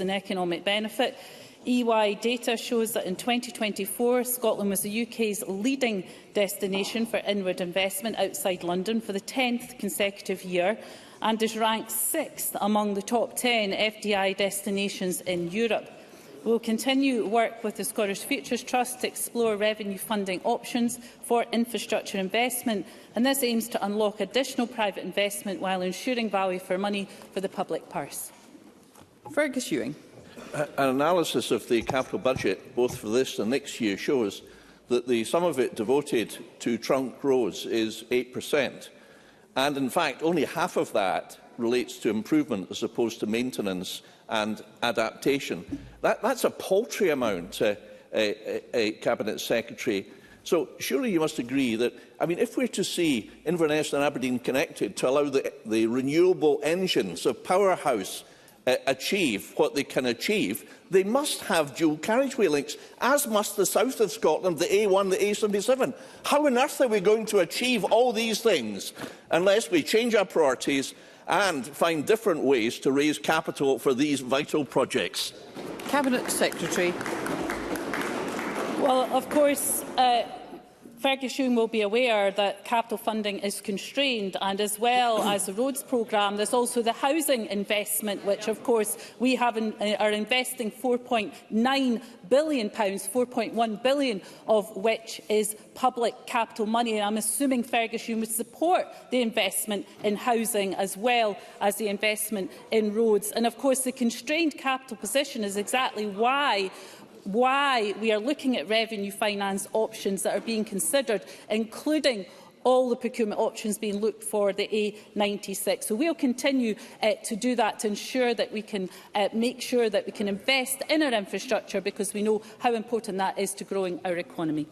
and economic benefit. EY data shows that in 2024, Scotland was the UK's leading destination for inward investment outside London for the 10th consecutive year and is ranked 6th among the top 10 FDI destinations in Europe. We will continue work with the Scottish Futures Trust to explore revenue funding options for infrastructure investment, and this aims to unlock additional private investment while ensuring value for money for the public purse. Fergus Ewing. An analysis of the capital budget, both for this and next year, shows that the sum of it devoted to trunk roads is 8%. And in fact, only half of that relates to improvement as opposed to maintenance and adaptation. That's a paltry amount, Cabinet Secretary. So surely you must agree that, I mean, if we're to see Inverness and Aberdeen connected to allow the renewable engines of Powerhouse achieve what they can achieve, they must have dual carriageway links, as must the south of Scotland, the A1, the A77. How on earth are we going to achieve all these things unless we change our priorities and find different ways to raise capital for these vital projects? Cabinet Secretary. Well, of course, Fergus Ewing will be aware that capital funding is constrained, and as well as the roads programme, there's also the housing investment, which of course we are investing £4.9 billion, £4.1 billion of which is public capital money. And I'm assuming Fergus Ewing would support the investment in housing as well as the investment in roads. And of course the constrained capital position is exactly why we are looking at revenue finance options that are being considered, including all the procurement options being looked for the A96. So we will continue to do that to ensure that we can make sure that we can invest in our infrastructure, because we know how important that is to growing our economy.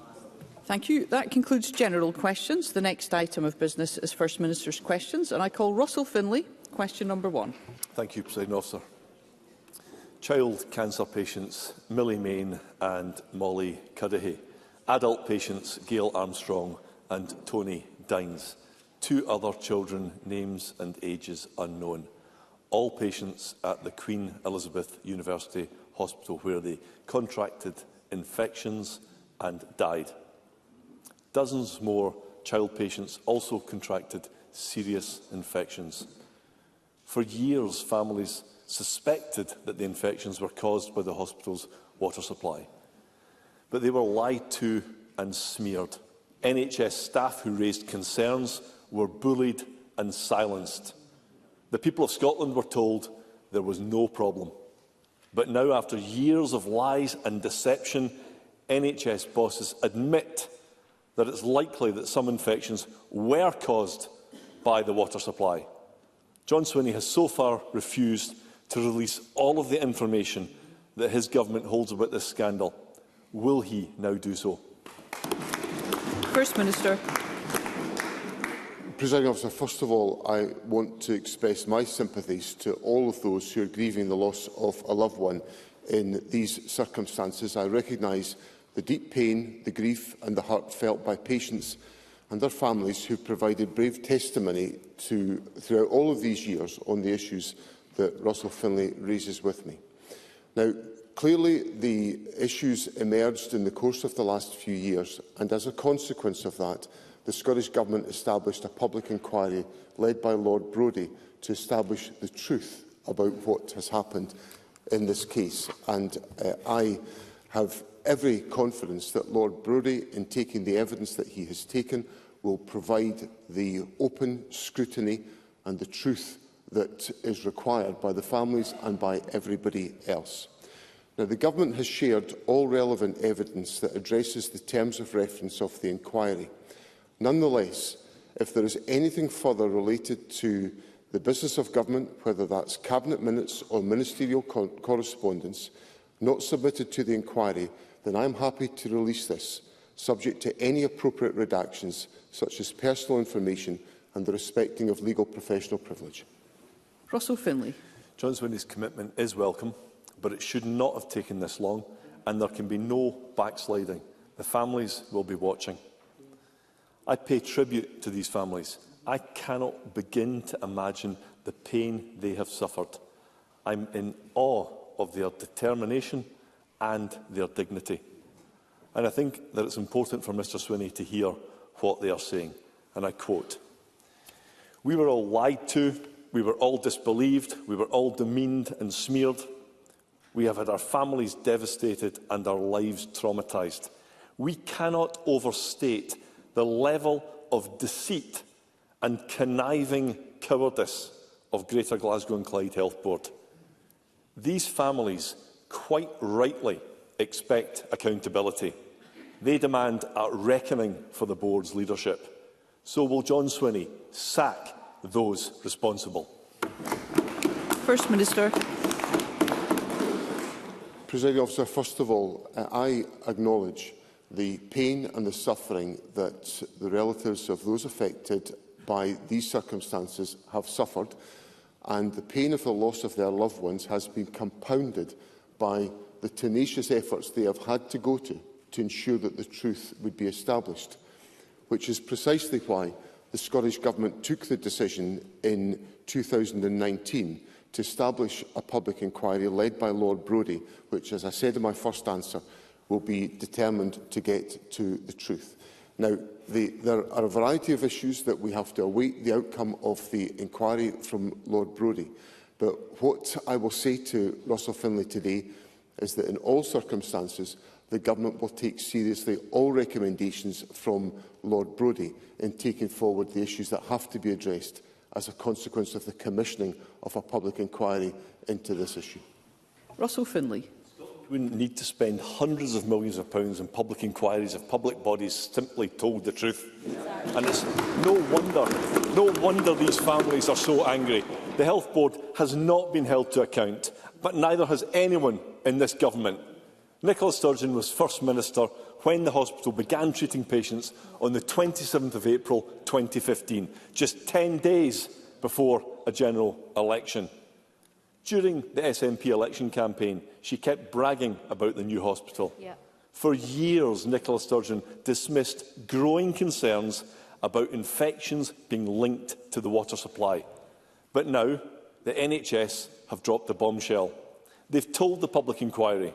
Thank you. That concludes general questions. The next item of business is First Minister's questions, and I call Russell Finlay, question number 1. Thank you, Presiding Officer. Child cancer patients Millie Main and Molly Cuddihy. Adult patients Gail Armstrong and Tony Dines. 2 other children, names and ages unknown. All patients at the Queen Elizabeth University Hospital, where they contracted infections and died. Dozens more child patients also contracted serious infections. For years, families suspected that the infections were caused by the hospital's water supply. But they were lied to and smeared. NHS staff who raised concerns were bullied and silenced. The people of Scotland were told there was no problem. But now, after years of lies and deception, NHS bosses admit that it's likely that some infections were caused by the water supply. John Swinney has so far refused to release all of the information that his government holds about this scandal. Will he now do so? First Minister. Presiding Officer, first of all, I want to express my sympathies to all of those who are grieving the loss of a loved one in these circumstances. I recognise the deep pain, the grief and the hurt felt by patients and their families who provided brave testimony throughout all of these years on the issues that Russell Finlay raises with me. Now, clearly the issues emerged in the course of the last few years, and as a consequence of that, the Scottish Government established a public inquiry led by Lord Brodie to establish the truth about what has happened in this case. And I have every confidence that Lord Brodie, in taking the evidence that he has taken, will provide the open scrutiny and the truth that is required by the families and by everybody else. Now, the Government has shared all relevant evidence that addresses the terms of reference of the inquiry. Nonetheless, if there is anything further related to the business of government, whether that's Cabinet minutes or ministerial correspondence, not submitted to the inquiry, then I am happy to release this, subject to any appropriate redactions, such as personal information and the respecting of legal professional privilege. Russell Finlay. John Swinney's commitment is welcome, but it should not have taken this long, and there can be no backsliding. The families will be watching. I pay tribute to these families. I cannot begin to imagine the pain they have suffered. I'm in awe of their determination and their dignity. And I think that it's important for Mr Swinney to hear what they are saying. And I quote, "We were all lied to, we were all disbelieved, we were all demeaned and smeared. We have had our families devastated and our lives traumatised. We cannot overstate the level of deceit and conniving cowardice of Greater Glasgow and Clyde Health Board. These families quite rightly expect accountability. They demand a reckoning for the board's leadership. So will John Swinney sack those responsible?" First Minister. Presiding Officer, first of all, I acknowledge the pain and the suffering that the relatives of those affected by these circumstances have suffered, and the pain of the loss of their loved ones has been compounded by the tenacious efforts they have had to go to ensure that the truth would be established, which is precisely why the Scottish Government took the decision in 2019 to establish a public inquiry led by Lord Brodie, which, as I said in my first answer, will be determined to get to the truth. Now, there are a variety of issues that we have to await the outcome of the inquiry from Lord Brodie. But what I will say to Russell Finlay today is that in all circumstances, the Government will take seriously all recommendations from Lord Brodie in taking forward the issues that have to be addressed as a consequence of the commissioning of a public inquiry into this issue. Russell Finlay. We wouldn't need to spend hundreds of millions of pounds on public inquiries if public bodies simply told the truth. And it's no wonder these families are so angry. The Health Board has not been held to account, but neither has anyone in this government. Nicola Sturgeon was First Minister when the hospital began treating patients on the 27th of April 2015, just 10 days before a general election. During the SNP election campaign, she kept bragging about the new hospital. For years, Nicola Sturgeon dismissed growing concerns about infections being linked to the water supply. But now, the NHS have dropped the bombshell. They've told the public inquiry.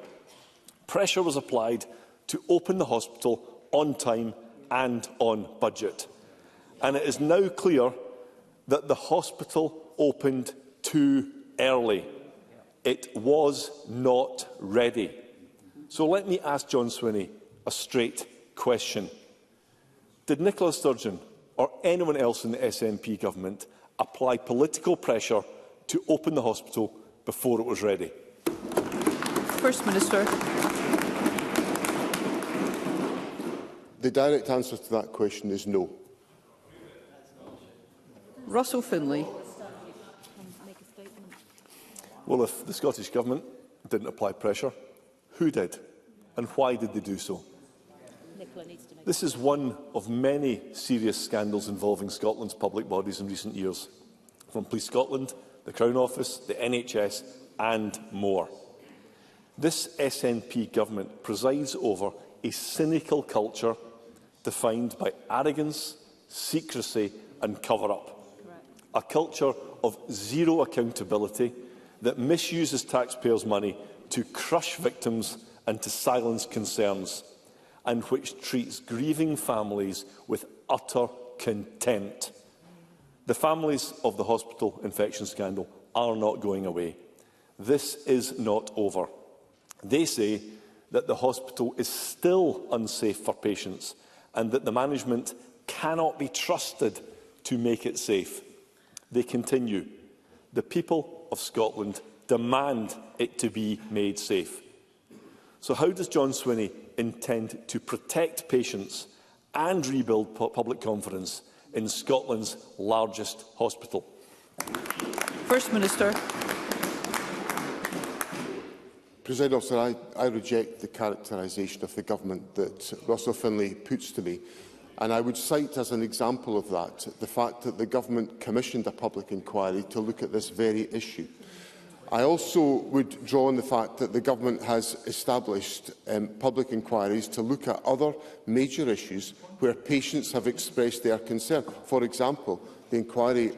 Pressure was applied to open the hospital on time and on budget. And it is now clear that the hospital opened too early. It was not ready. So let me ask John Swinney a straight question. Did Nicola Sturgeon or anyone else in the SNP government apply political pressure to open the hospital before it was ready? First Minister. The direct answer to that question is no. Russell Finlay. Well, if the Scottish Government didn't apply pressure, who did? And why did they do so? This is one of many serious scandals involving Scotland's public bodies in recent years, from Police Scotland, the Crown Office, the NHS and more. This SNP government presides over a cynical culture defined by arrogance, secrecy and cover-up. A culture of zero accountability that misuses taxpayers' money to crush victims and to silence concerns, and which treats grieving families with utter contempt. The families of the hospital infection scandal are not going away. This is not over. They say that the hospital is still unsafe for patients and that the management cannot be trusted to make it safe. They continue. The people of Scotland demand it to be made safe. So how does John Swinney intend to protect patients and rebuild public confidence in Scotland's largest hospital? First Minister. Presiding Officer, I reject the characterisation of the government that Russell Finlay puts to me. And I would cite as an example of that the fact that the government commissioned a public inquiry to look at this very issue. I also would draw on the fact that the government has established public inquiries to look at other major issues where patients have expressed their concern. For example, the inquiry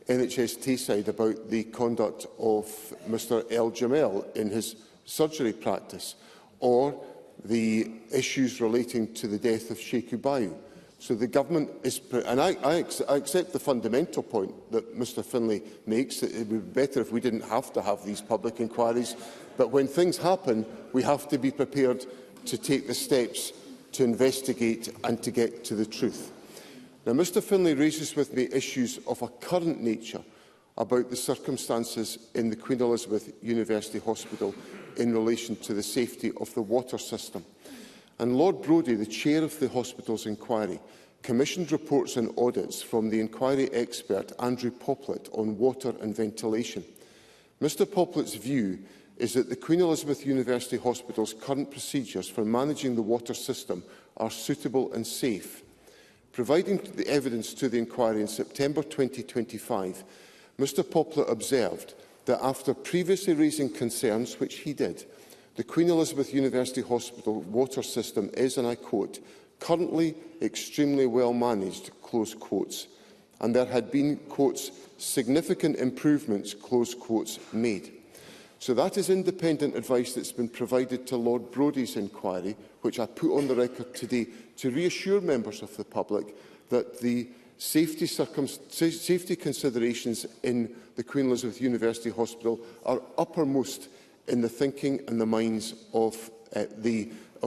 NHS Tayside about the conduct of Mr El Jamel in his surgery practice, or the issues relating to the death of Sheikh Ubayu. So the government is, and I accept the fundamental point that Mr Finlay makes, that it would be better if we didn't have to have these public inquiries, but when things happen, we have to be prepared to take the steps to investigate and to get to the truth. Now, Mr Finlay raises with me issues of a current nature about the circumstances in the Queen Elizabeth University Hospital in relation to the safety of the water system. And Lord Brodie, the chair of the hospital's inquiry, commissioned reports and audits from the inquiry expert Andrew Poplett on water and ventilation. Mr Poplett's view is that the Queen Elizabeth University Hospital's current procedures for managing the water system are suitable and safe. Providing the evidence to the inquiry in September 2025, Mr Poplett observed that after previously raising concerns, which he did, the Queen Elizabeth University Hospital water system is, and I quote, currently extremely well managed, close quotes, and there had been, quotes, significant improvements, close quotes, made. So that is independent advice that's been provided to Lord Brodie's inquiry, which I put on the record today to reassure members of the public that the safety considerations in the Queen Elizabeth University Hospital are uppermost in the thinking and the minds of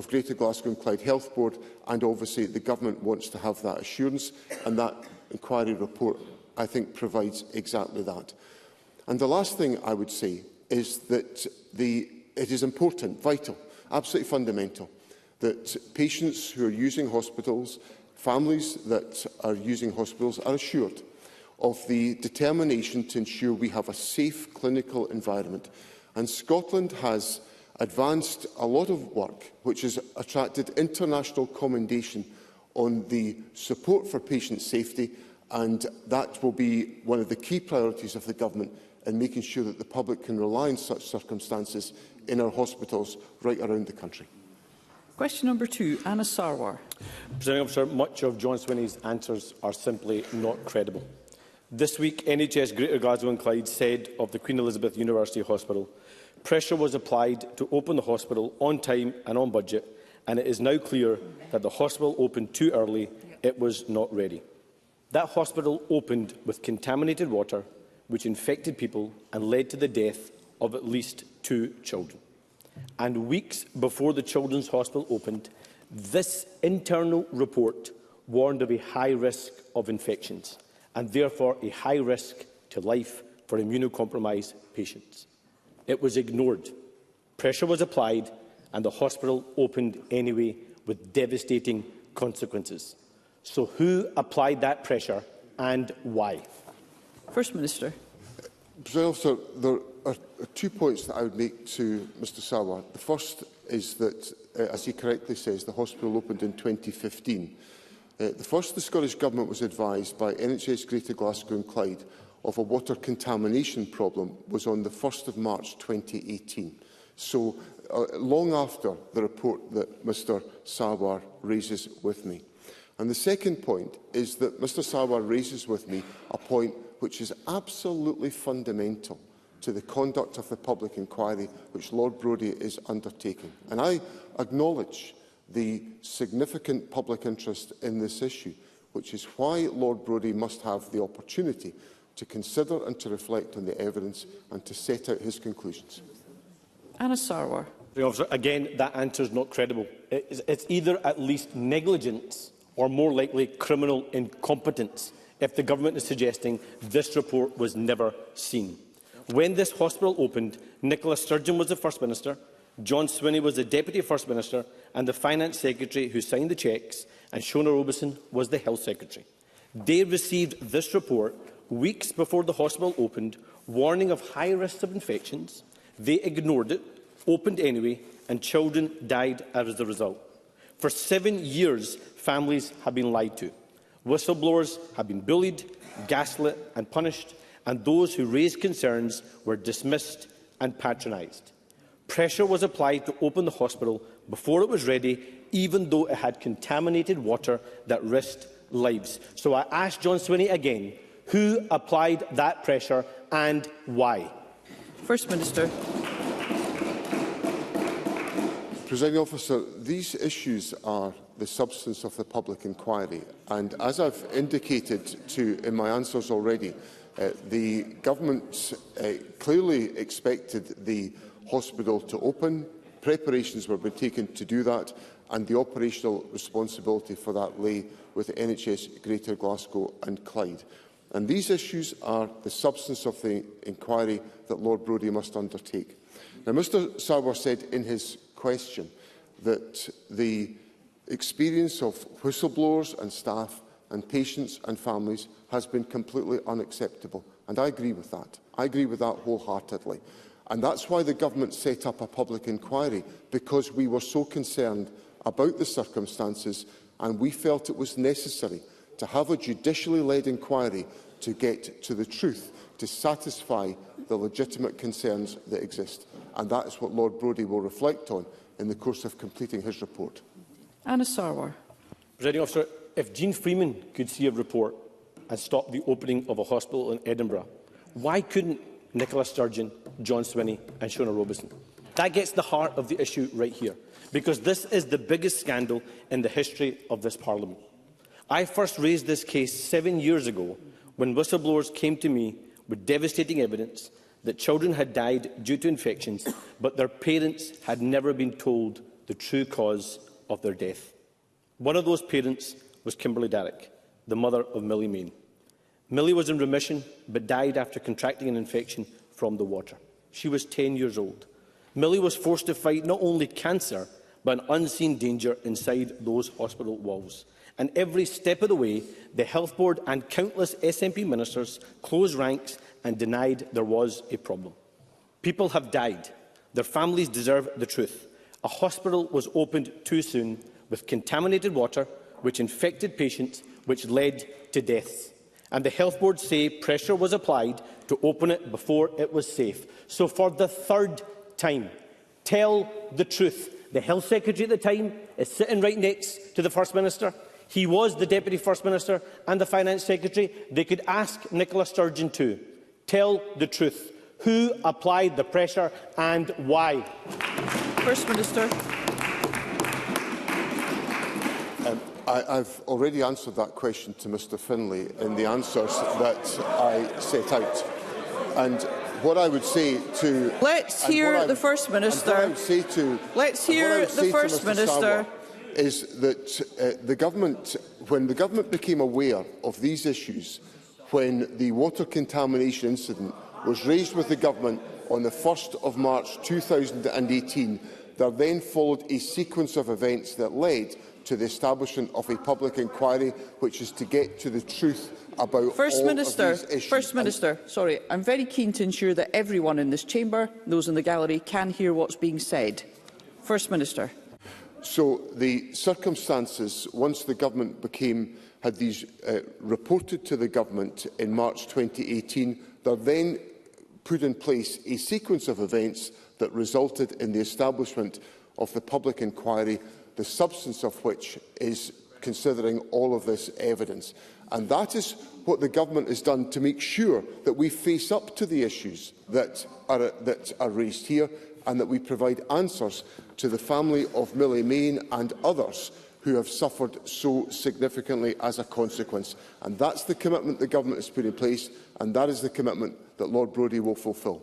Greater Glasgow and Clyde Health Board, and obviously the Government wants to have that assurance, and that inquiry report, I think, provides exactly that. And the last thing I would say is that it is important, vital, absolutely fundamental, that patients who are using hospitals, families that are using hospitals, are assured of the determination to ensure we have a safe clinical environment. And Scotland has advanced a lot of work which has attracted international commendation on the support for patient safety, and that will be one of the key priorities of the Government in making sure that the public can rely on such circumstances in our hospitals right around the country. Question number 2, Anna Sarwar. Presiding Officer, much of John Swinney's answers are simply not credible. This week, NHS Greater Glasgow and Clyde said of the Queen Elizabeth University Hospital, pressure was applied to open the hospital on time and on budget, and it is now clear that the hospital opened too early. It was not ready. That hospital opened with contaminated water, which infected people and led to the death of at least 2 children. And weeks before the Children's Hospital opened, this internal report warned of a high risk of infections, and therefore a high risk to life for immunocompromised patients. It was ignored. Pressure was applied, and the hospital opened anyway, with devastating consequences. So who applied that pressure and why? First Minister. President Officer, there are 2 points that I would make to Mr Sarwar. The first is that, as he correctly says, the hospital opened in 2015. The Scottish Government was advised by NHS Greater Glasgow and Clyde of a water contamination problem was on the 1st of March 2018. So long after the report that Mr Sarwar raises with me. And the second point is that Mr Sarwar raises with me a point which is absolutely fundamental to the conduct of the public inquiry which Lord Brodie is undertaking. And I acknowledge the significant public interest in this issue, which is why Lord Brodie must have the opportunity to consider and to reflect on the evidence and to set out his conclusions. Anna Sarwar. Again, that answer is not credible. It's either at least negligence or more likely criminal incompetence if the Government is suggesting this report was never seen. When this hospital opened, Nicola Sturgeon was the First Minister, John Swinney was the Deputy First Minister and the Finance Secretary who signed the cheques, and Shona Robeson was the Health Secretary. They received this report weeks before the hospital opened, warning of high risks of infections. They ignored it, opened anyway, and children died as a result. For 7 years, families have been lied to. Whistleblowers have been bullied, gaslit and punished, and those who raised concerns were dismissed and patronised. Pressure was applied to open the hospital before it was ready, even though it had contaminated water that risked lives. So I ask John Swinney again Who applied that pressure and why? First Minister. Presiding Officer, these issues are the substance of the public inquiry, and as I've indicated in my answers already, the Government clearly expected the hospital to open. Preparations were being taken to do that, and the operational responsibility for that lay with the NHS Greater Glasgow and Clyde. And these issues are the substance of the inquiry that Lord Brodie must undertake. Now, Mr Sarwar said in his question that the experience of whistleblowers and staff and patients and families has been completely unacceptable. And I agree with that. I agree with that wholeheartedly. And that's why the Government set up a public inquiry, because we were so concerned about the circumstances and we felt it was necessary to have a judicially led inquiry to get to the truth, to satisfy the legitimate concerns that exist. And that is what Lord Brodie will reflect on in the course of completing his report. Anna Sarwar. Presiding Officer, if Jean Freeman could see a report and stop the opening of a hospital in Edinburgh, why couldn't Nicola Sturgeon, John Swinney and Shona Robeson? That gets the heart of the issue right here, because this is the biggest scandal in the history of this Parliament. I first raised this case 7 years ago when whistleblowers came to me with devastating evidence that children had died due to infections, but their parents had never been told the true cause of their death. One of those parents was Kimberly Darroch, the mother of Millie Main. Millie was in remission, but died after contracting an infection from the water. She was 10 years old. Millie was forced to fight not only cancer, but an unseen danger inside those hospital walls. And every step of the way, the Health Board and countless SNP ministers closed ranks and denied there was a problem. People have died. Their families deserve the truth. A hospital was opened too soon with contaminated water, which infected patients, which led to deaths. And the Health Board say pressure was applied to open it before it was safe. So for the third time, tell the truth. The Health Secretary at the time is sitting right next to the First Minister. He was the Deputy First Minister and the Finance Secretary. They could ask Nicola Sturgeon too. Tell the truth. Who applied the pressure and why? First Minister. I've already answered that question to Mr Finlay in the answers that I set out. And what I would say to... Let's hear the First Minister. Let's hear the First Minister. Is that the Government, when the Government became aware of these issues, when the water contamination incident was raised with the Government on the 1st of March 2018, there then followed a sequence of events that led to the establishment of a public inquiry, which is to get to the truth about all of these issues. First Minister, sorry, I'm very keen to ensure that everyone in this chamber, those in the gallery, can hear what's being said. First Minister. So the circumstances, once the Government had these reported to the Government in March 2018, there then put in place a sequence of events that resulted in the establishment of the public inquiry, the substance of which is considering all of this evidence. And that is what the Government has done to make sure that we face up to the issues that are raised here, and that we provide answers to the family of Millie Main and others who have suffered so significantly as a consequence. And that's the commitment the Government has put in place, and that is the commitment that Lord Brodie will fulfil.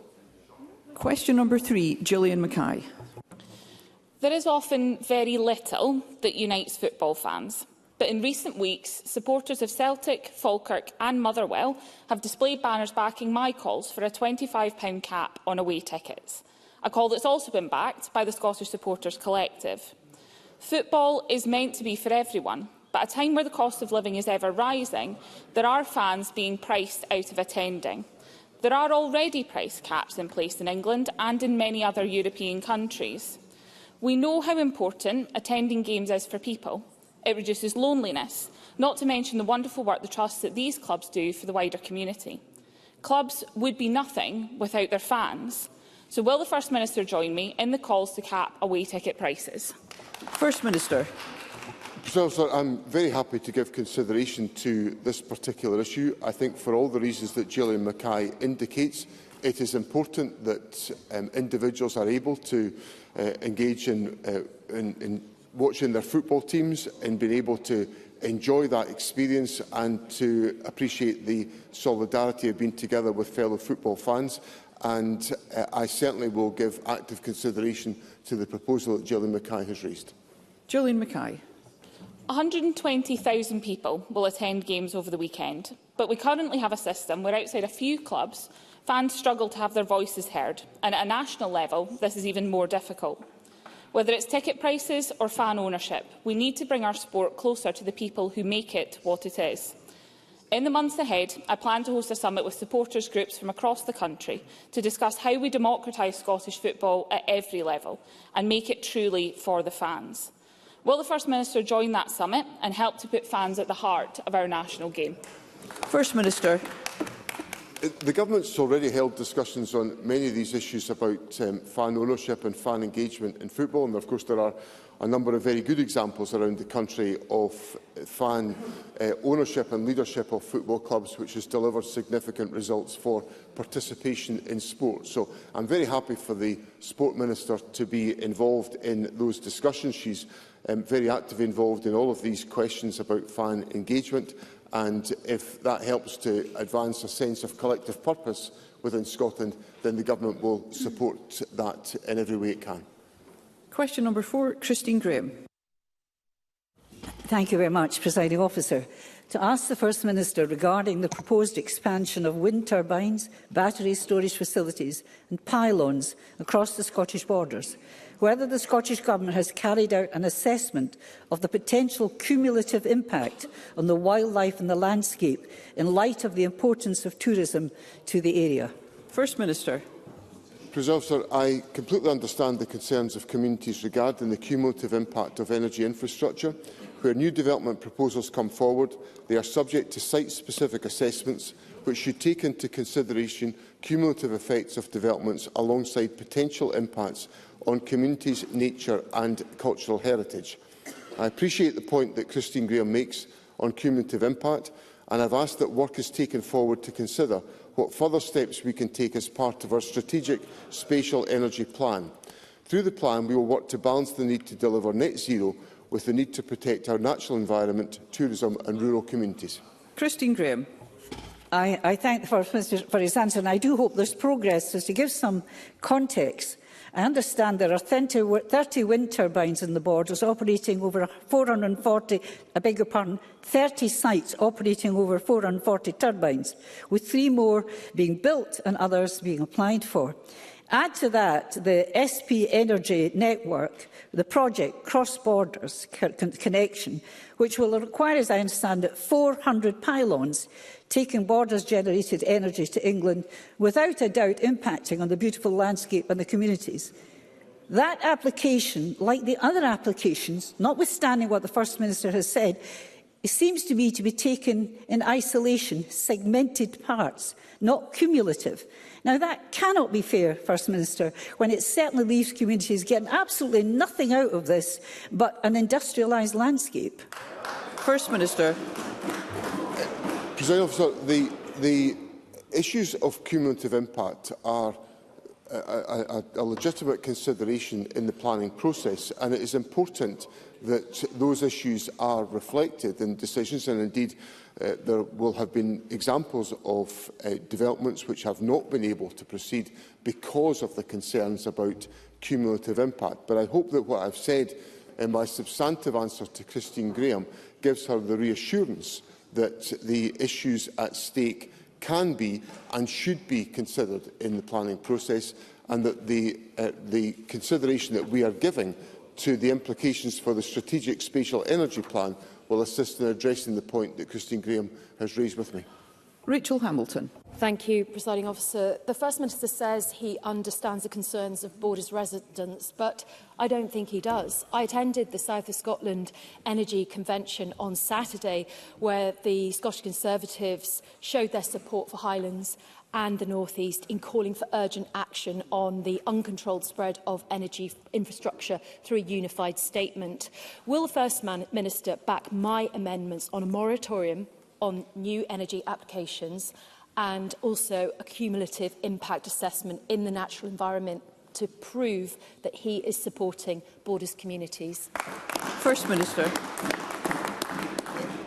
Question number 3, Gillian Mackay. There is often very little that unites football fans. But in recent weeks, supporters of Celtic, Falkirk and Motherwell have displayed banners backing my calls for a £25 cap on away tickets, a call that's also been backed by the Scottish Supporters Collective. Football is meant to be for everyone, but at a time where the cost of living is ever rising, there are fans being priced out of attending. There are already price caps in place in England and in many other European countries. We know how important attending games is for people. It reduces loneliness, not to mention the wonderful work the trusts that these clubs do for the wider community. Clubs would be nothing without their fans. So will the First Minister join me in the calls to cap away ticket prices? First Minister. Sir, I'm very happy to give consideration to this particular issue. I think for all the reasons that Gillian Mackay indicates, it is important that individuals are able to engage in watching their football teams and being able to enjoy that experience and to appreciate the solidarity of being together with fellow football fans. And I certainly will give active consideration to the proposal that Gillian Mackay has raised. Gillian Mackay. 120,000 people will attend games over the weekend, but we currently have a system where outside a few clubs, fans struggle to have their voices heard, and at a national level, this is even more difficult. Whether it's ticket prices or fan ownership, we need to bring our sport closer to the people who make it what it is. In the months ahead, I plan to host a summit with supporters groups from across the country to discuss how we democratise Scottish football at every level and make it truly for the fans. Will the First Minister join that summit and help to put fans at the heart of our national game? First Minister. The Government's already held discussions on many of these issues about fan ownership and fan engagement in football, and of course there are a number of very good examples around the country of fan ownership and leadership of football clubs which has delivered significant results for participation in sport. So I'm very happy for the Sport Minister to be involved in those discussions. She's very actively involved in all of these questions about fan engagement, and if that helps to advance a sense of collective purpose within Scotland, then the Government will support that in every way it can. Question number 4, Christine Graham. Thank you very much, Presiding Officer. To ask the First Minister regarding the proposed expansion of wind turbines, battery storage facilities and pylons across the Scottish borders, whether the Scottish Government has carried out an assessment of the potential cumulative impact on the wildlife and the landscape in light of the importance of tourism to the area. First Minister. Sir, I completely understand the concerns of communities regarding the cumulative impact of energy infrastructure. Where new development proposals come forward, they are subject to site-specific assessments which should take into consideration cumulative effects of developments alongside potential impacts on communities, nature and cultural heritage. I appreciate the point that Christine Graham makes on cumulative impact, and I have asked that work is taken forward to consider what further steps we can take as part of our strategic spatial energy plan. Through the plan, we will work to balance the need to deliver net zero with the need to protect our natural environment, tourism and rural communities. Christine Graham. I thank the First Minister for his answer, and I do hope there's progress. So to give some context, I understand there are 30 wind turbines in the borders operating over 440, 30 sites operating over 440 turbines, with 3 more being built and others being applied for. Add to that the SP Energy Network, the project Cross Borders Connection, which will require, as I understand it, 400 pylons, taking borders-generated energy to England, without a doubt impacting on the beautiful landscape and the communities. That application, like the other applications, notwithstanding what the First Minister has said, it seems to me to be taken in isolation, segmented parts, not cumulative. Now, that cannot be fair, First Minister, when it certainly leaves communities getting absolutely nothing out of this but an industrialised landscape. First Minister. Presiding Officer, the issues of cumulative impact are a legitimate consideration in the planning process, and it is important that those issues are reflected in decisions, and indeed there will have been examples of developments which have not been able to proceed because of the concerns about cumulative impact. But I hope that what I've said in my substantive answer to Christine Graham gives her the reassurance that the issues at stake can be and should be considered in the planning process, and that the consideration that we are giving to the implications for the Strategic Spatial Energy Plan will assist in addressing the point that Christine Graham has raised with me. Rachel Hamilton. Thank you, Presiding Officer. The First Minister says he understands the concerns of Borders residents, but I don't think he does. I attended the South of Scotland Energy Convention on Saturday, where the Scottish Conservatives showed their support for Highlands and the North East in calling for urgent action on the uncontrolled spread of energy infrastructure through a unified statement. Will the First Minister back my amendments on a moratorium on new energy applications and also a cumulative impact assessment in the natural environment to prove that he is supporting Borders communities? First Minister.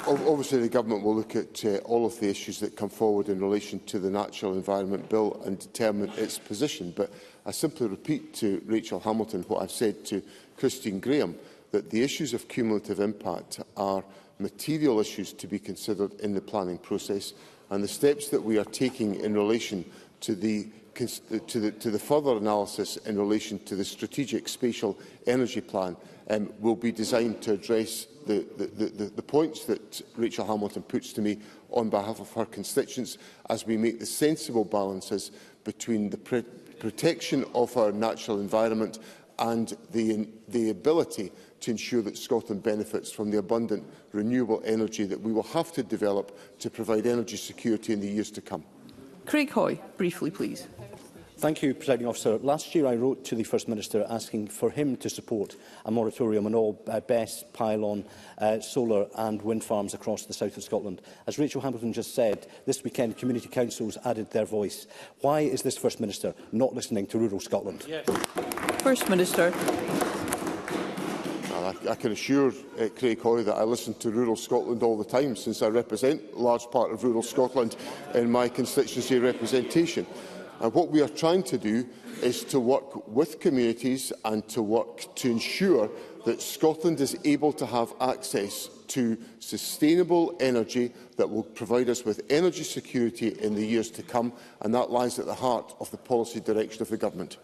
Obviously, the Government will look at all of the issues that come forward in relation to the Natural Environment Bill and determine its position. But I simply repeat to Rachel Hamilton what I've said to Christine Graham, that the issues of cumulative impact are material issues to be considered in the planning process, and the steps that we are taking in relation to the further analysis in relation to the Strategic Spatial Energy Plan will be designed to address the points that Rachel Hamilton puts to me on behalf of her constituents, as we make the sensible balances between the protection of our natural environment and the ability to ensure that Scotland benefits from the abundant renewable energy that we will have to develop to provide energy security in the years to come. Craig Hoy, briefly please. Thank you, Presiding Officer. Last year I wrote to the First Minister asking for him to support a moratorium on all BESS, pylon, solar and wind farms across the south of Scotland. As Rachel Hamilton just said, this weekend community councils added their voice. Why is this First Minister not listening to rural Scotland? Yes. First Minister. I can assure Craig Hoy that I listen to rural Scotland all the time, since I represent a large part of rural Scotland in my constituency representation. And what we are trying to do is to work with communities and to work to ensure that Scotland is able to have access to sustainable energy that will provide us with energy security in the years to come, and that lies at the heart of the policy direction of the Government.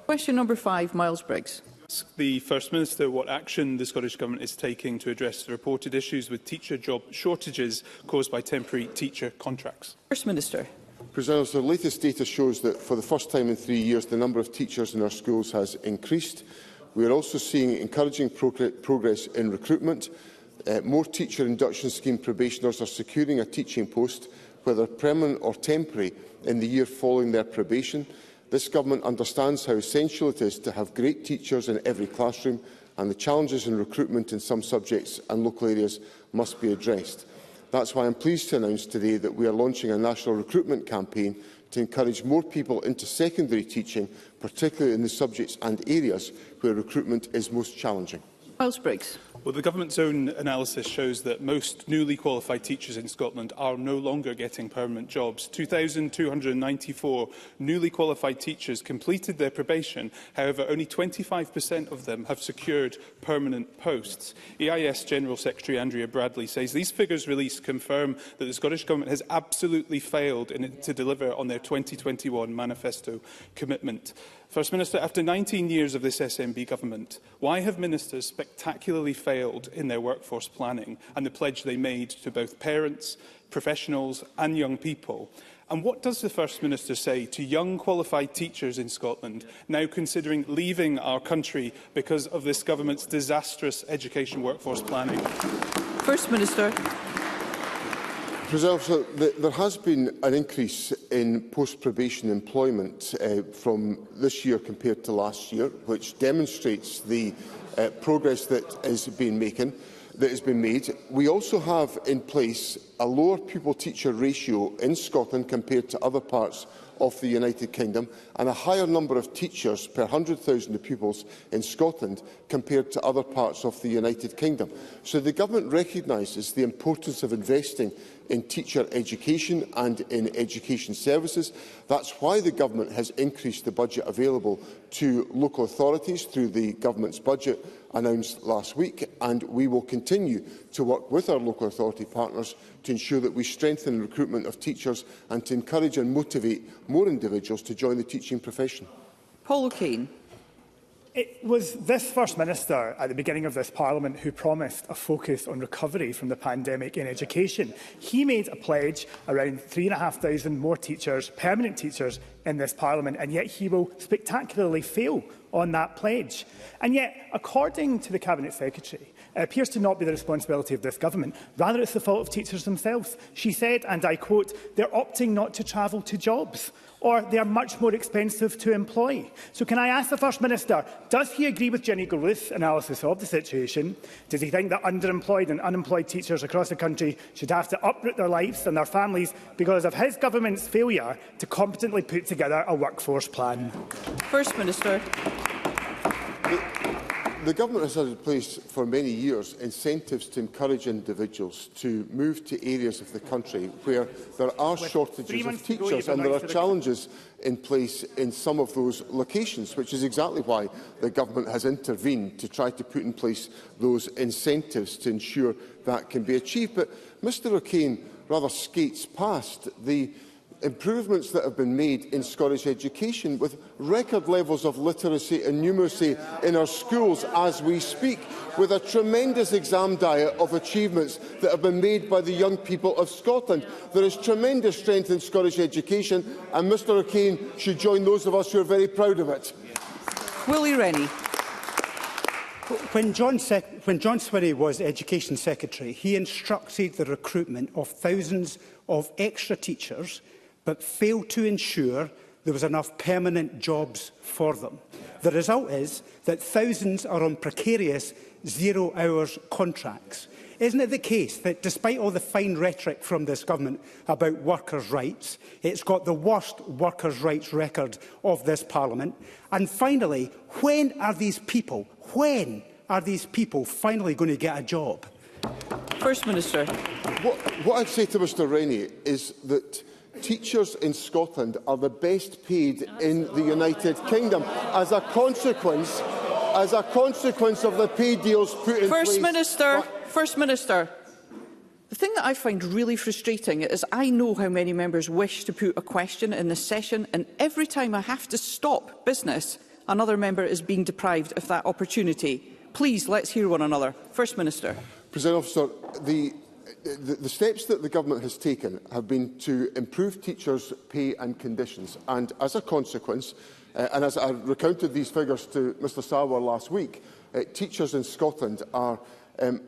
Question number 5, Miles Briggs. Ask the First Minister what action the Scottish Government is taking to address the reported issues with teacher job shortages caused by temporary teacher contracts. First Minister. President, the latest data shows that for the first time in 3 years, the number of teachers in our schools has increased. We are also seeing encouraging progress in recruitment. More teacher induction scheme probationers are securing a teaching post, whether permanent or temporary, in the year following their probation. This Government understands how essential it is to have great teachers in every classroom, and the challenges in recruitment in some subjects and local areas must be addressed. That's why I am pleased to announce today that we are launching a national recruitment campaign to encourage more people into secondary teaching, particularly in the subjects and areas where recruitment is most challenging. Miles Briggs. Well, the Government's own analysis shows that most newly qualified teachers in Scotland are no longer getting permanent jobs. 2,294 newly qualified teachers completed their probation. However, only 25% of them have secured permanent posts. EIS General Secretary Andrea Bradley says these figures released confirm that the Scottish Government has absolutely failed to deliver on their 2021 manifesto commitment. First Minister, after 19 years of this SNP government, why have ministers spectacularly failed in their workforce planning and the pledge they made to both parents, professionals and young people? And what does the First Minister say to young qualified teachers in Scotland now considering leaving our country because of this government's disastrous education workforce planning? First Minister. There has been an increase in post-probation employment from this year compared to last year, which demonstrates the progress that has been made. We also have in place a lower pupil-teacher ratio in Scotland compared to other parts of the United Kingdom, and a higher number of teachers per 100,000 pupils in Scotland compared to other parts of the United Kingdom. So the Government recognises the importance of investing in teacher education and in education services. That's why the Government has increased the budget available to local authorities through the Government's budget announced last week, and we will continue to work with our local authority partners to ensure that we strengthen recruitment of teachers and to encourage and motivate more individuals to join the teaching profession. Paul O'Kane. It was this First Minister at the beginning of this Parliament who promised a focus on recovery from the pandemic in education. He made a pledge around 3,500 more teachers, permanent teachers, in this Parliament, and yet he will spectacularly fail on that pledge. And yet, according to the Cabinet Secretary, it appears to not be the responsibility of this government. Rather, it's the fault of teachers themselves. She said, and I quote, "They're opting not to travel to jobs," or "they are much more expensive to employ." So can I ask the First Minister, does he agree with Ginny Gilruth's analysis of the situation? Does he think that underemployed and unemployed teachers across the country should have to uproot their lives and their families because of his government's failure to competently put together a workforce plan? First Minister. The government has had in place for many years incentives to encourage individuals to move to areas of the country where there are shortages of teachers, and there are challenges in place in some of those locations, which is exactly why the government has intervened to try to put in place those incentives to ensure that can be achieved. But Mr O'Kane rather skates past the improvements that have been made in Scottish education, with record levels of literacy and numeracy in our schools as we speak, with a tremendous exam diet of achievements that have been made by the young people of Scotland. There is tremendous strength in Scottish education, and Mr O'Kane should join those of us who are very proud of it. Willie Rennie. When John Swinney was Education Secretary, he instructed the recruitment of thousands of extra teachers, but failed to ensure there was enough permanent jobs for them. The result is that thousands are on precarious zero-hours contracts. Isn't it the case that, despite all the fine rhetoric from this government about workers' rights, it's got the worst workers' rights record of this Parliament? And finally, when are these people finally going to get a job? First Minister. What I'd say to Mr Rennie is that teachers in Scotland are the best paid in the United Kingdom as a consequence of the pay deals put in place. First Minister, the thing that I find really frustrating is I know how many members wish to put a question in this session, and every time I have to stop business, another member is being deprived of that opportunity. Please, let's hear one another. First Minister. President Officer, the steps that the government has taken have been to improve teachers' pay and conditions, and as a consequence, and as I recounted these figures to Mr Sarwar last week, teachers in Scotland are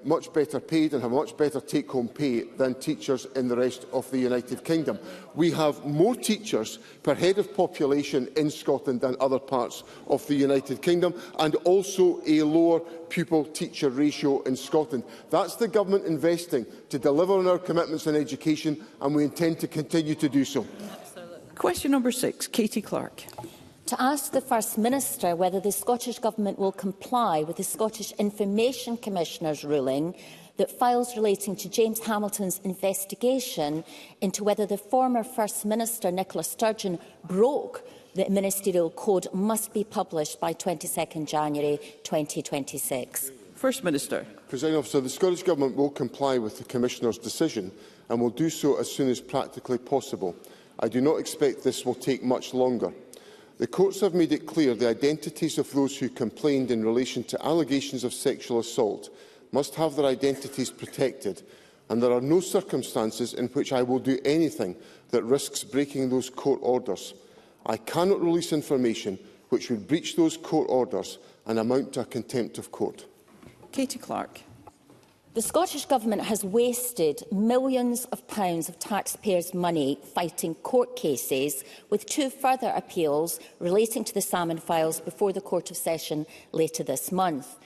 much better paid and have much better take-home pay than teachers in the rest of the United Kingdom. We have more teachers per head of population in Scotland than other parts of the United Kingdom, and also a lower pupil-teacher ratio in Scotland. That's the government investing to deliver on our commitments in education, and we intend to continue to do so. Question number 6, Katie Clark. To ask the First Minister whether the Scottish Government will comply with the Scottish Information Commissioner's ruling that files relating to James Hamilton's investigation into whether the former First Minister Nicola Sturgeon broke the ministerial code must be published by 22nd January 2026. First Minister. Presiding Officer, the Scottish Government will comply with the Commissioner's decision and will do so as soon as practically possible. I do not expect this will take much longer. The courts have made it clear the identities of those who complained in relation to allegations of sexual assault must have their identities protected, and there are no circumstances in which I will do anything that risks breaking those court orders. I cannot release information which would breach those court orders and amount to a contempt of court. Katie Clark. The Scottish Government has wasted millions of pounds of taxpayers' money fighting court cases, with 2 further appeals relating to the salmon files before the Court of Session later this month.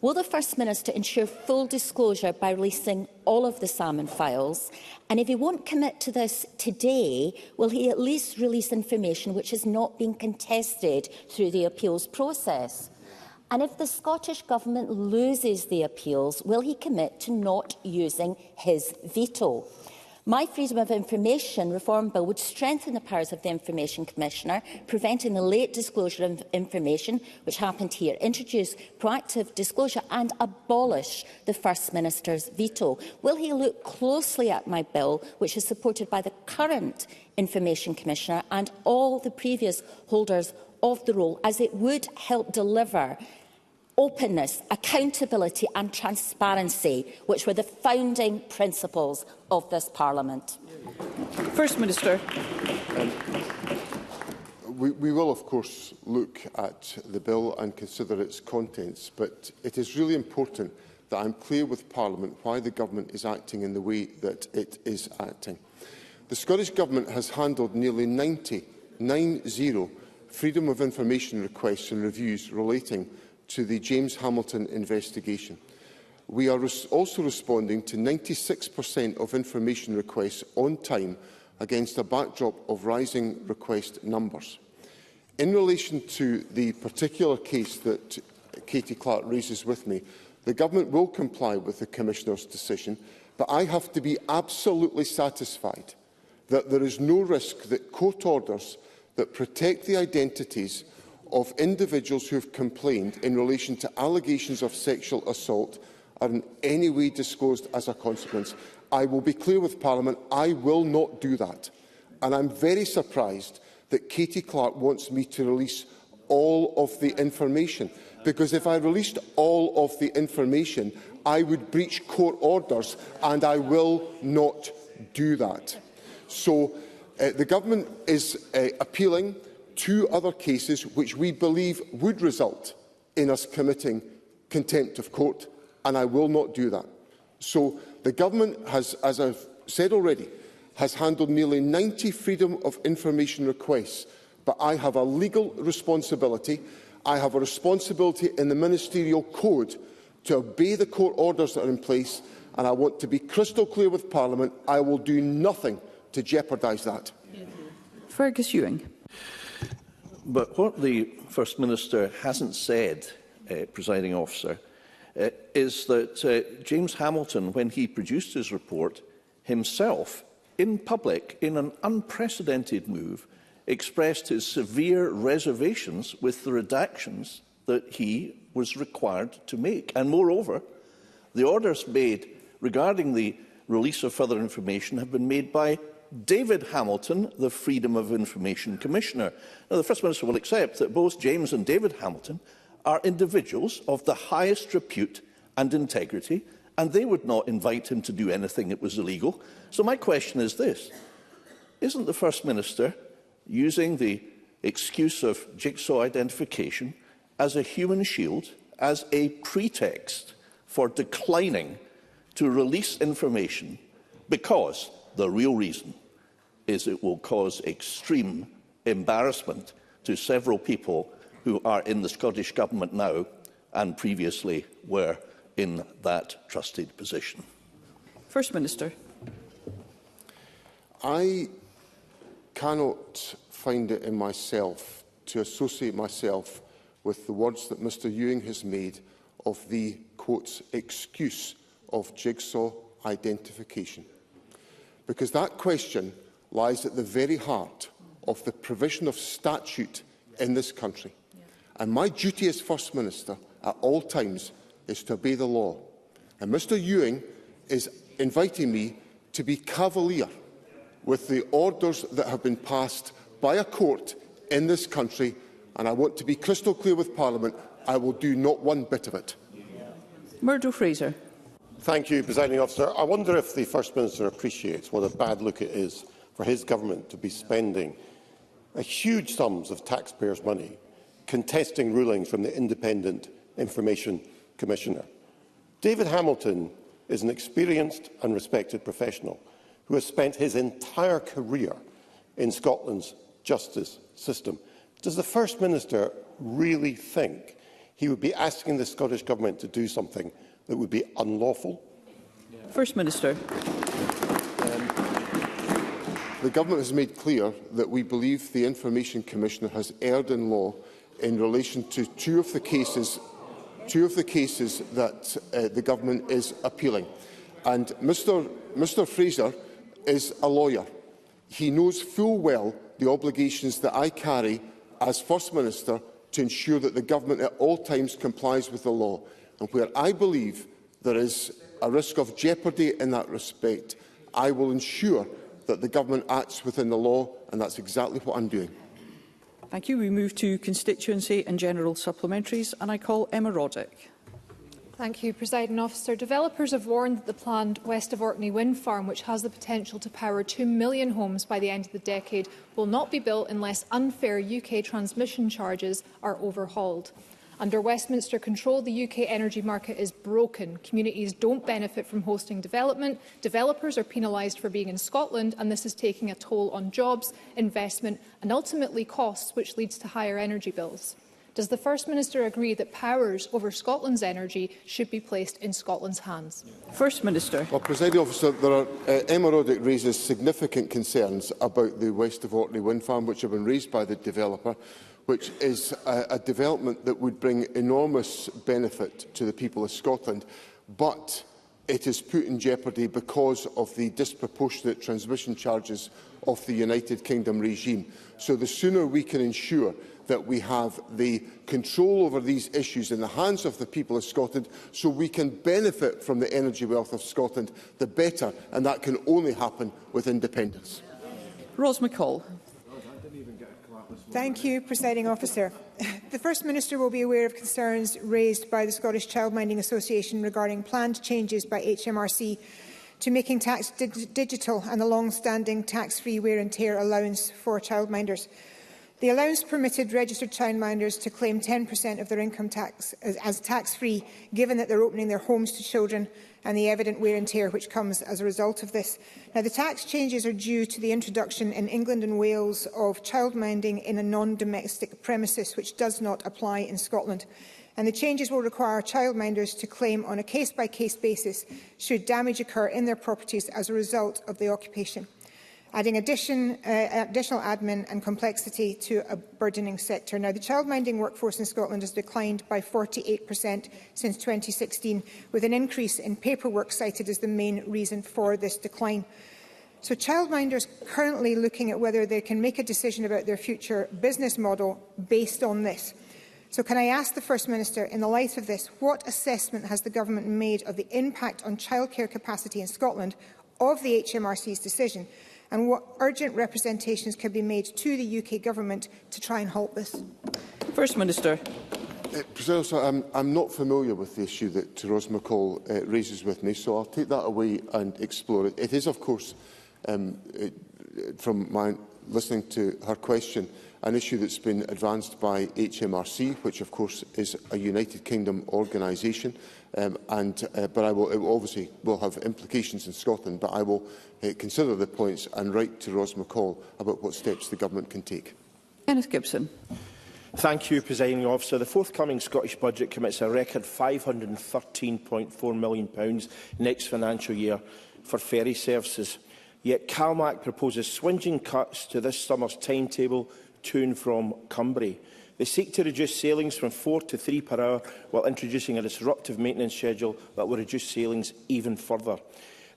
Will the First Minister ensure full disclosure by releasing all of the salmon files? And if he won't commit to this today, will he at least release information which has not been contested through the appeals process? And if the Scottish Government loses the appeals, will he commit to not using his veto? My Freedom of Information Reform Bill would strengthen the powers of the Information Commissioner, preventing the late disclosure of information, which happened here, introduce proactive disclosure and abolish the First Minister's veto. Will he look closely at my bill, which is supported by the current Information Commissioner and all the previous holders of the role, as it would help deliver openness, accountability and transparency, which were the founding principles of this Parliament? First Minister. we will, of course, look at the bill and consider its contents, but it is really important that I am clear with Parliament why the Government is acting in the way that it is acting. The Scottish Government has handled nearly 90 freedom of information requests and reviews relating to the James Hamilton investigation. We are also responding to 96% of information requests on time against a backdrop of rising request numbers. In relation to the particular case that Katie Clark raises with me, the Government will comply with the Commissioner's decision, but I have to be absolutely satisfied that there is no risk that court orders that protect the identities of individuals who have complained in relation to allegations of sexual assault are in any way disclosed as a consequence. I will be clear with Parliament, I will not do that. And I'm very surprised that Katie Clark wants me to release all of the information, because if I released all of the information, I would breach court orders, and I will not do that. So the Government is appealing 2 other cases which we believe would result in us committing contempt of court, and I will not do that. So the Government has, as I've said already, has handled nearly 90 freedom of information requests, but I have a legal responsibility. I have a responsibility in the ministerial code to obey the court orders that are in place, and I want to be crystal clear with Parliament. I will do nothing to jeopardise that. Fergus Ewing. But what the First Minister hasn't said, presiding officer, is that James Hamilton, when he produced his report himself, in public, in an unprecedented move, expressed his severe reservations with the redactions that he was required to make. And moreover, the orders made regarding the release of further information have been made by David Hamilton, the Freedom of Information Commissioner. Now, the First Minister will accept that both James and David Hamilton are individuals of the highest repute and integrity, and they would not invite him to do anything that was illegal. So my question is this: isn't the First Minister using the excuse of jigsaw identification as a human shield, as a pretext for declining to release information, because the real reason is it will cause extreme embarrassment to several people who are in the Scottish Government now and previously were in that trusted position? First Minister. I cannot find it in myself to associate myself with the words that Mr Ewing has made of the, quote, excuse of jigsaw identification. Because that question lies at the very heart of the provision of statute in this country. And my duty as First Minister at all times is to obey the law. And Mr Ewing is inviting me to be cavalier with the orders that have been passed by a court in this country, and I want to be crystal clear with Parliament, I will do not one bit of it. Murdo Fraser. Thank you, Presiding Officer. I wonder if the First Minister appreciates what a bad look it is for his government to be spending huge sums of taxpayers' money contesting rulings from the Independent Information Commissioner. David Hamilton is an experienced and respected professional who has spent his entire career in Scotland's justice system. Does the First Minister really think he would be asking the Scottish Government to do something that would be unlawful? First Minister. The Government has made clear that we believe the Information Commissioner has erred in law in relation to two of the cases that the Government is appealing. And Mr Fraser is a lawyer. He knows full well the obligations that I carry as First Minister to ensure that the Government at all times complies with the law. And where I believe there is a risk of jeopardy in that respect, I will ensure that the Government acts within the law, and that's exactly what I'm doing. Thank you. We move to constituency and general supplementaries, and I call Emma Roddick. Thank you, Presiding Officer. Developers have warned that the planned West of Orkney wind farm, which has the potential to power 2 million homes by the end of the decade, will not be built unless unfair UK transmission charges are overhauled. Under Westminster control, the UK energy market is broken. Communities don't benefit from hosting development. Developers are penalised for being in Scotland, and this is taking a toll on jobs, investment and ultimately costs, which leads to higher energy bills. Does the First Minister agree that powers over Scotland's energy should be placed in Scotland's hands? First Minister. Well, Presiding Officer, Emma Roddick raises significant concerns about the West of Orkney wind farm, which have been raised by the developer, which is a development that would bring enormous benefit to the people of Scotland, but it is put in jeopardy because of the disproportionate transmission charges of the United Kingdom regime. So the sooner we can ensure that we have the control over these issues in the hands of the people of Scotland so we can benefit from the energy wealth of Scotland, the better, and that can only happen with independence. Ros McCall. Thank you, Presiding Officer. The First Minister will be aware of concerns raised by the Scottish Childminding Association regarding planned changes by HMRC to making tax digital and the long-standing tax-free wear and tear allowance for childminders. The allowance permitted registered childminders to claim 10% of their income tax as tax-free, given that they're opening their homes to children and the evident wear and tear which comes as a result of this. Now, the tax changes are due to the introduction in England and Wales of childminding in a non-domestic premises, which does not apply in Scotland. And the changes will require childminders to claim on a case-by-case basis should damage occur in their properties as a result of the occupation, adding additional admin and complexity to a burgeoning sector. Now, the childminding workforce in Scotland has declined by 48% since 2016, with an increase in paperwork cited as the main reason for this decline. So childminders currently looking at whether they can make a decision about their future business model based on this. So can I ask the First Minister, in the light of this, what assessment has the Government made of the impact on childcare capacity in Scotland of the HMRC's decision, and what urgent representations can be made to the UK Government to try and halt this? First Minister. I'm not familiar with the issue that Ros McCall raises with me, so I'll take that away and explore it. It is, of course, from my listening to her question, an issue that's been advanced by HMRC, which of course is a United Kingdom organisation, but it obviously will have implications in Scotland, but I will consider the points and write to Ros McCall about what steps the Government can take. Kenneth Gibson. Thank you, Presiding Officer. The forthcoming Scottish Budget commits a record £513.4 million next financial year for ferry services. Yet CalMac proposes swinging cuts to this summer's timetable to and from Cumbria. They seek to reduce sailings from 4 to 3 per hour while introducing a disruptive maintenance schedule that will reduce sailings even further.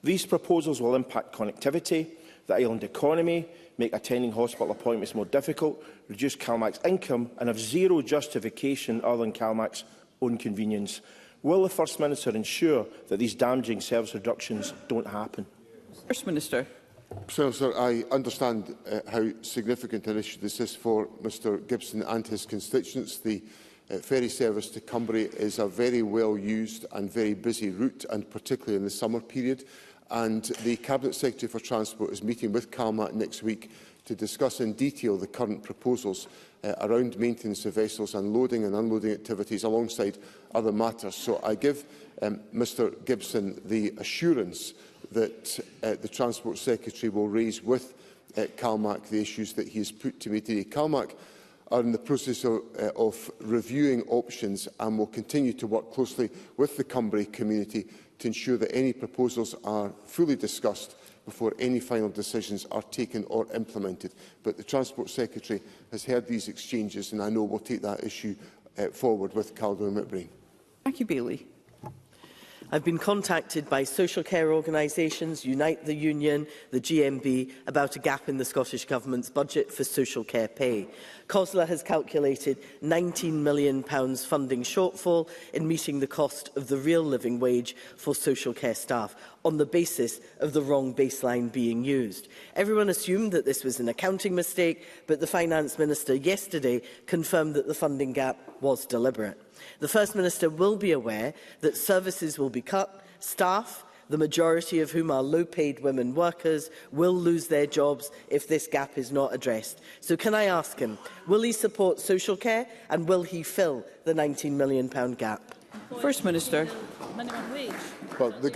These proposals will impact connectivity, the island economy, make attending hospital appointments more difficult, reduce CalMac's income and have zero justification other than CalMac's own convenience. Will the First Minister ensure that these damaging service reductions don't happen? First Minister. Sir, I understand how significant an issue this is for Mr Gibson and his constituents. The ferry service to Cumbria is a very well used and very busy route, and particularly in the summer period. And the Cabinet Secretary for Transport is meeting with CalMac next week to discuss in detail the current proposals around maintenance of vessels and loading and unloading activities alongside other matters. So I give Mr Gibson the assurance that the Transport Secretary will raise with CalMac the issues that he has put to me today. CalMac are in the process of reviewing options and will continue to work closely with the Cumbria community to ensure that any proposals are fully discussed before any final decisions are taken or implemented. But the Transport Secretary has heard these exchanges and I know will take that issue forward with Caldo and McBrain. Thank you, Bailey. I've been contacted by social care organisations, Unite the Union, the GMB, about a gap in the Scottish Government's budget for social care pay. COSLA has calculated £19 million funding shortfall in meeting the cost of the real living wage for social care staff on the basis of the wrong baseline being used. Everyone assumed that this was an accounting mistake, but the Finance Minister yesterday confirmed that the funding gap was deliberate. The First Minister will be aware that services will be cut, staff, the majority of whom are low-paid women workers, will lose their jobs if this gap is not addressed. So can I ask him, will he support social care and will he fill the £19 million gap? First Minister. Minimum wage. Well, the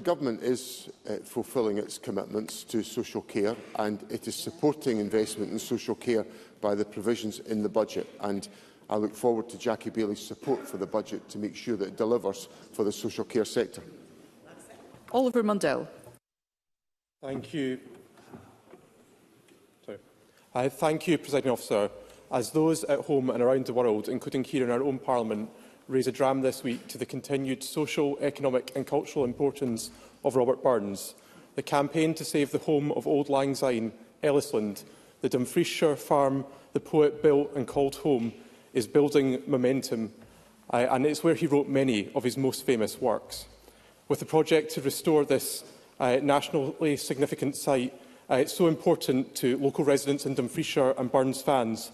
government is fulfilling its commitments to social care, and it is supporting investment in social care by the provisions in the budget. And I look forward to Jackie Bailey's support for the budget to make sure that it delivers for the social care sector. Oliver Mundell. Thank you. Thank you, Presiding Officer. As those at home and around the world, including here in our own Parliament, raise a dram this week to the continued social, economic and cultural importance of Robert Burns, the campaign to save the home of Old Lang Syne, Ellisland, the Dumfriesshire farm the poet built and called home, is building momentum, and it's where he wrote many of his most famous works. With the project to restore this nationally significant site, it's so important to local residents in Dumfriesshire and Burns fans.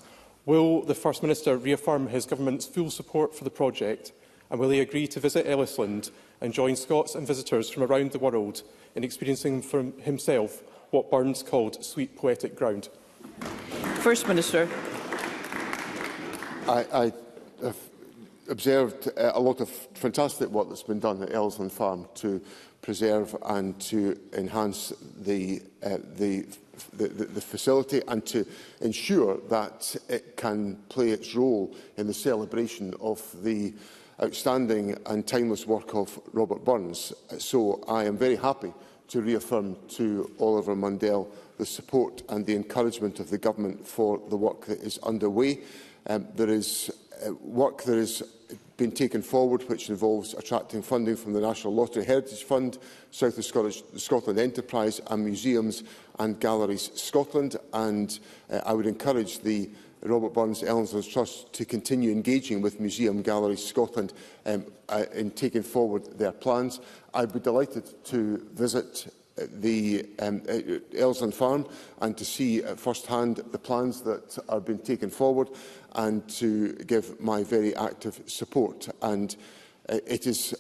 Will the First Minister reaffirm his government's full support for the project, and will he agree to visit Ellisland and join Scots and visitors from around the world in experiencing for himself what Burns called sweet poetic ground? First Minister. I have observed a lot of fantastic work that's been done at Ellisland Farm to preserve and to enhance the facility and to ensure that it can play its role in the celebration of the outstanding and timeless work of Robert Burns. So I am very happy to reaffirm to Oliver Mundell the support and the encouragement of the Government for the work that is underway. There is work that has been taken forward which involves attracting funding from the National Lottery Heritage Fund, South of Scotland Enterprise and Museums and Galleries Scotland, and I would encourage the Robert Burns Ellisland Trust to continue engaging with Museum Galleries Scotland in taking forward their plans. I'd be delighted to visit the Ellisland Farm and to see first-hand the plans that are being taken forward and to give my very active support. And it is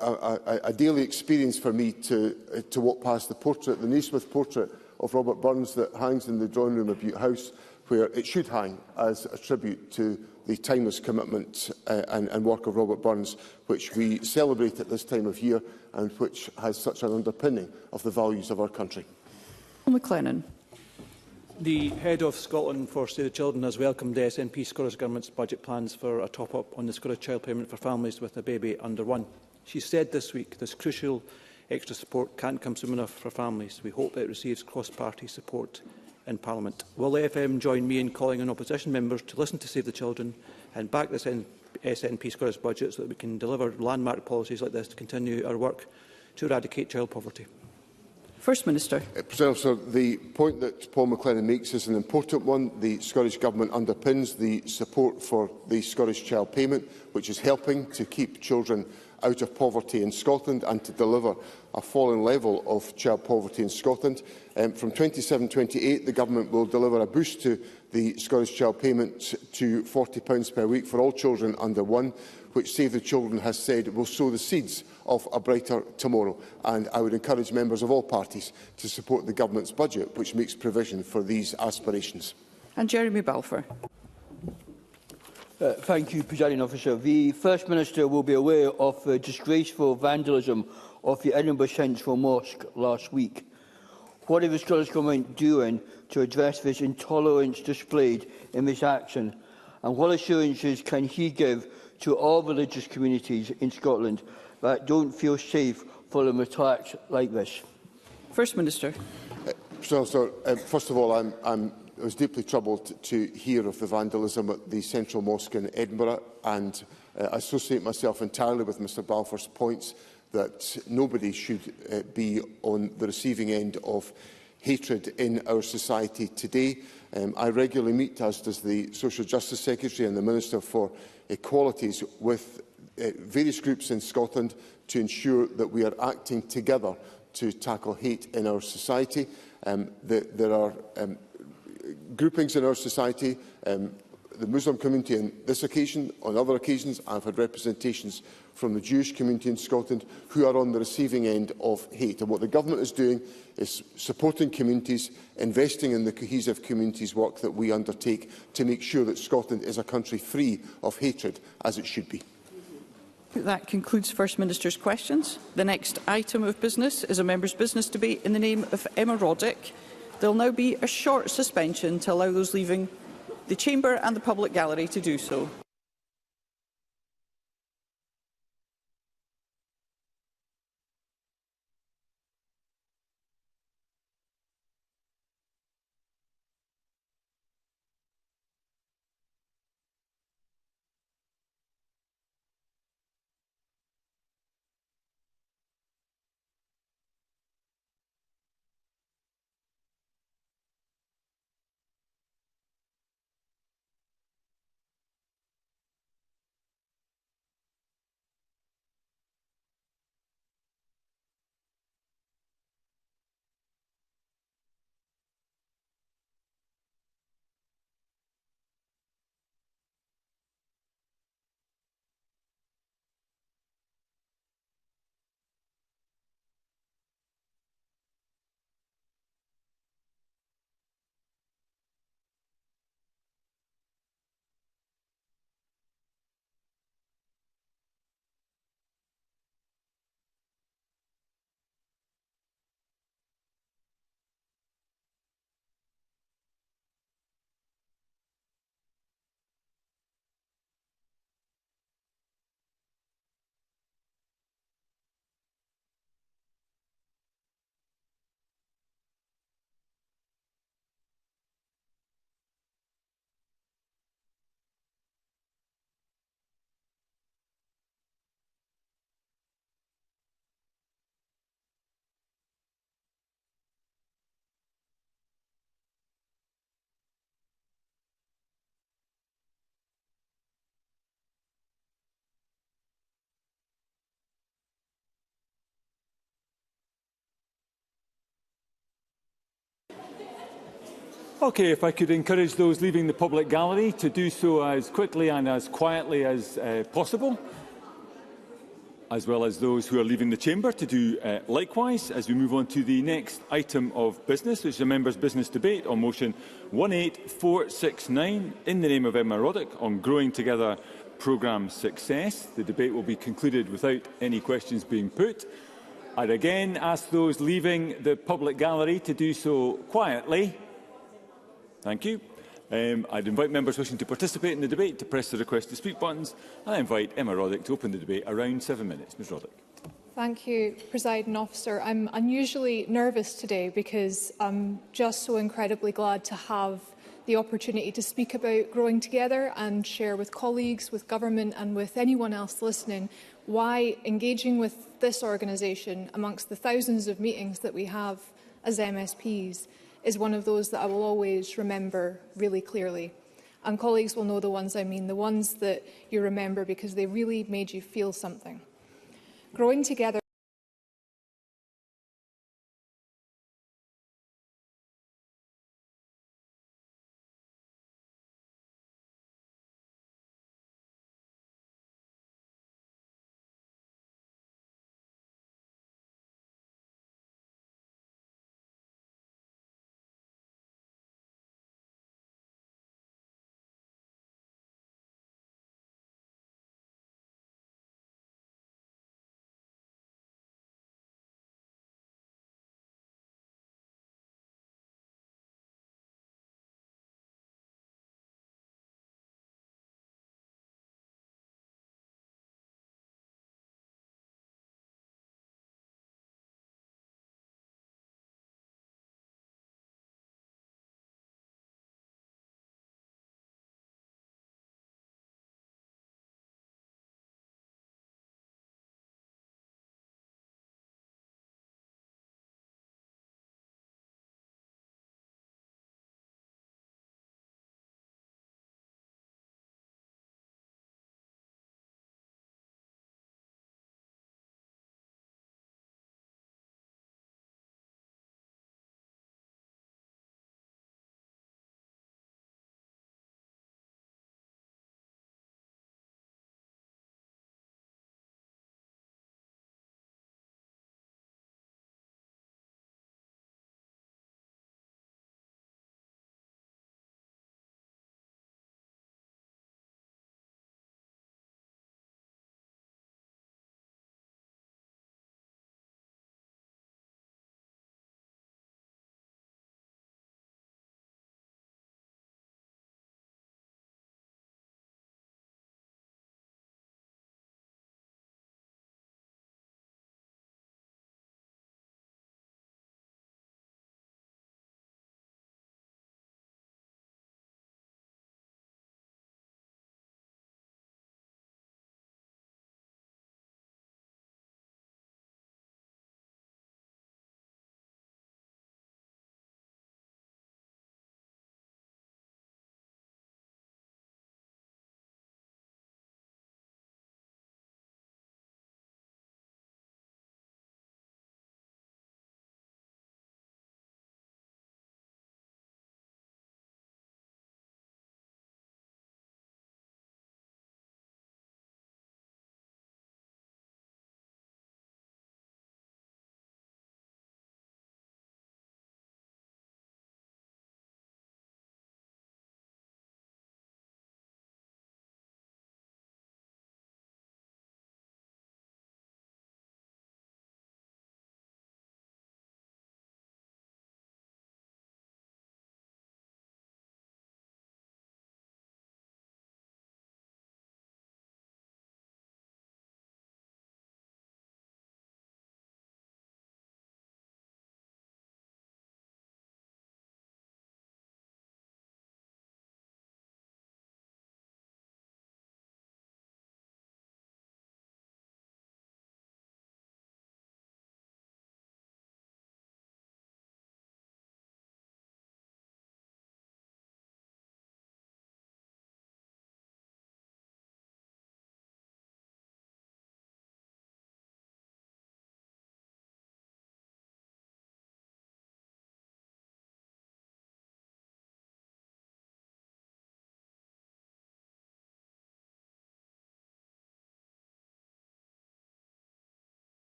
a daily experience for me to walk past the portrait, the Naismith portrait of Robert Burns that hangs in the drawing room of Bute House, where it should hang as a tribute to the timeless commitment and work of Robert Burns, which we celebrate at this time of year and which has such an underpinning of the values of our country. McLennan. The Head of Scotland for Save the Children has welcomed the SNP Scottish Government's budget plans for a top-up on the Scottish Child Payment for families with a baby under 1. She said this week this crucial extra support can't come soon enough for families. We hope it receives cross-party support in Parliament. Will the FM join me in calling on opposition members to listen to Save the Children and back this SNP Scottish budget so that we can deliver landmark policies like this to continue our work to eradicate child poverty? First Minister. The point that Paul McLennan makes is an important one. The Scottish Government underpins the support for the Scottish Child Payment, which is helping to keep children out of poverty in Scotland and to deliver a falling level of child poverty in Scotland. From 27-28, the Government will deliver a boost to the Scottish Child Payment to £40 per week for all children under 1, which Save the Children has said will sow the seeds of a brighter tomorrow. And I would encourage members of all parties to support the Government's budget, which makes provision for these aspirations. And Jeremy Balfour. Thank you, Presiding Officer. The First Minister will be aware of the disgraceful vandalism of the Edinburgh Central Mosque last week. What is the Scottish Government doing to address this intolerance displayed in this action? And what assurances can he give to all religious communities in Scotland that don't feel safe following attacks like this? First Minister. First of all, I was deeply troubled to hear of the vandalism at the Central Mosque in Edinburgh, and I associate myself entirely with Mr Balfour's points that nobody should be on the receiving end of hatred in our society today. I regularly meet, as does the Social Justice Secretary and the Minister for Equalities, with various groups in Scotland to ensure that we are acting together to tackle hate in our society. There are groupings in our society the Muslim community on this occasion. On other occasions, I've had representations from the Jewish community in Scotland who are on the receiving end of hate. And what the Government is doing is supporting communities, investing in the cohesive communities work that we undertake to make sure that Scotland is a country free of hatred, as it should be. That concludes First Minister's questions. The next item of business is a member's business debate in the name of Emma Roddick. There will now be a short suspension to allow those leaving the Chamber and the public gallery to do so. Okay, if I could encourage those leaving the public gallery to do so as quickly and as quietly as possible, as well as those who are leaving the chamber to do likewise, as we move on to the next item of business, which is a members' business debate on motion 18469 in the name of Emma Roddick on Growing Together programme success. The debate will be concluded without any questions being put. I'd again ask those leaving the public gallery to do so quietly. Thank you. I'd invite members wishing to participate in the debate to press the request to speak buttons. And I invite Emma Roddick to open the debate around 7 minutes. Ms Roddick. Thank you, Presiding Officer. I'm unusually nervous today because I'm just so incredibly glad to have the opportunity to speak about growing together and share with colleagues, with government and with anyone else listening why engaging with this organisation amongst the thousands of meetings that we have as MSPs is one of those that I will always remember really clearly. And colleagues will know the ones I mean, the ones that you remember because they really made you feel something. Growing together